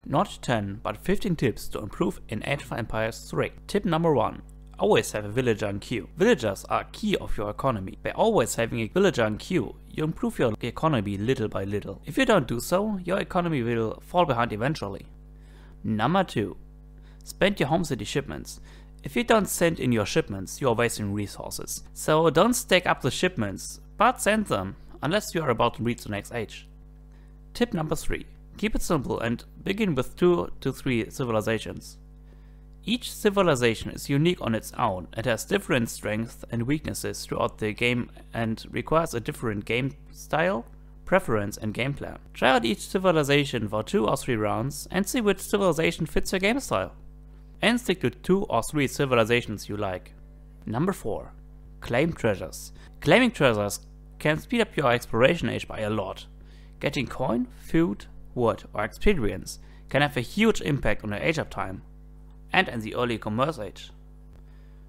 Not 10, but 15 tips to improve in Age of Empires 3. Tip number 1. Always have a villager in queue. Villagers are key of your economy. By always having a villager in queue, you improve your economy little by little. If you don't do so, your economy will fall behind eventually. Number 2. Spend your home city shipments. If you don't send in your shipments, you are wasting resources. So don't stack up the shipments, but send them, unless you are about to reach the next age. Tip number 3. Keep it simple and begin with 2 to 3 civilizations. Each civilization is unique on its own and has different strengths and weaknesses throughout the game and requires a different game style, preference and game plan. Try out each civilization for 2 or 3 rounds and see which civilization fits your game style. And stick to 2 or 3 civilizations you like. Number 4. Claim treasures. Claiming treasures can speed up your exploration age by a lot. Getting coin, food, wood or experience can have a huge impact on your age up time and in the early commerce age.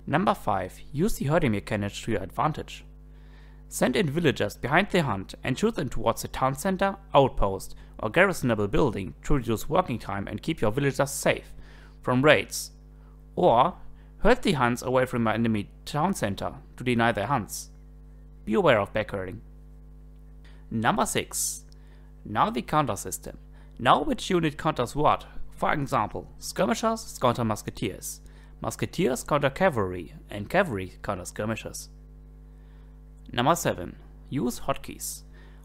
Number 5. Use the herding mechanics to your advantage. Send in villagers behind the hunt and shoot them towards the town center, outpost or garrisonable building to reduce working time and keep your villagers safe from raids. Or herd the hunts away from your enemy town center to deny their hunts. Be aware of backherding. Number 6. Now the counter system. Know which unit counters what. For example, skirmishers counter musketeers, musketeers counter cavalry, and cavalry counter skirmishers. Number 7. Use hotkeys.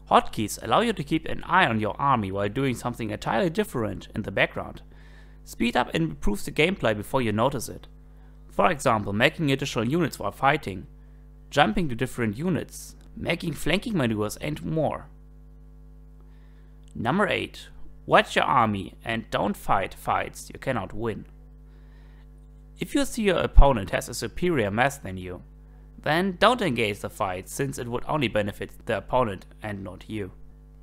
Hotkeys allow you to keep an eye on your army while doing something entirely different in the background. Speed up and improve the gameplay before you notice it. For example, making additional units while fighting, jumping to different units, making flanking maneuvers and more. Number 8. Watch your army and don't fight fights you cannot win. If you see your opponent has a superior mass than you, then don't engage the fight since it would only benefit the opponent and not you.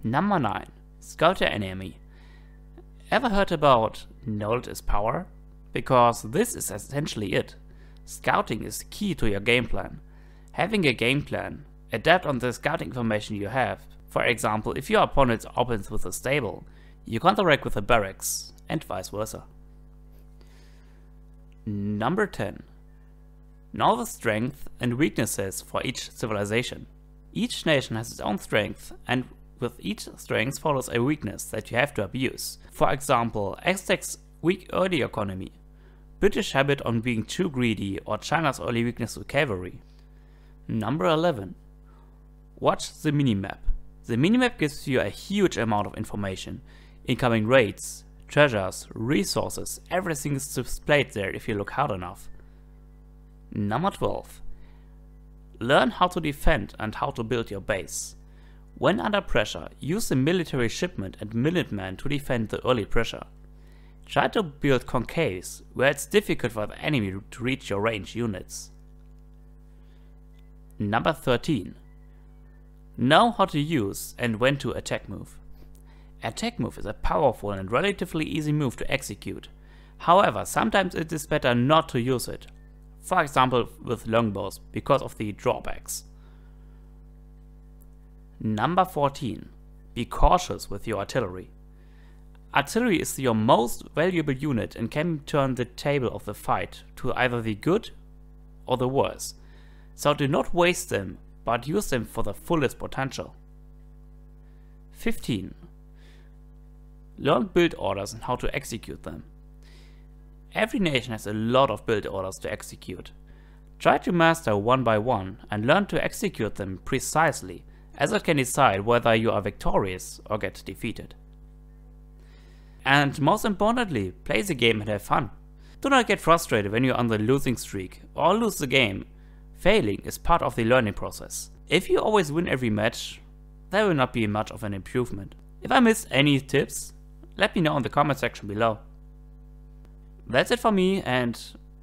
Number 9. Scout your enemy. Ever heard about knowledge is power? Because this is essentially it. Scouting is key to your game plan. Having a game plan, adapt on the scouting information you have. For example, if your opponent opens with a stable, you counteract with a barracks, and vice versa. Number 10. Know the strengths and weaknesses for each civilization. Each nation has its own strength, and with each strength follows a weakness that you have to abuse. For example, Aztec's weak early economy, British habit on being too greedy, or China's early weakness to cavalry. Number 11. Watch the minimap. The minimap gives you a huge amount of information. Incoming raids, treasures, resources, everything is displayed there if you look hard enough. Number 12. Learn how to defend and how to build your base. When under pressure, use the military shipment and Minutemen to defend the early pressure. Try to build concaves where it's difficult for the enemy to reach your range units. Number 13. Know how to use and when to attack move. Attack move is a powerful and relatively easy move to execute. However, sometimes it is better not to use it. For example with longbows because of the drawbacks. Number 14. Be cautious with your artillery. Artillery is your most valuable unit and can turn the table of the fight to either the good or the worse. So do not waste them, but use them for the fullest potential. 15. Learn build orders and how to execute them. Every nation has a lot of build orders to execute. Try to master one by one and learn to execute them precisely, as it can decide whether you are victorious or get defeated. And most importantly, play the game and have fun. Do not get frustrated when you're on the losing streak or lose the game. Failing is part of the learning process. If you always win every match, there will not be much of an improvement. If I missed any tips, let me know in the comment section below. That's it for me, and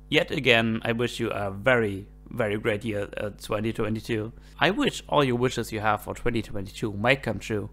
yet again I wish you a very great year 2022. I wish all your wishes you have for 2022 might come true.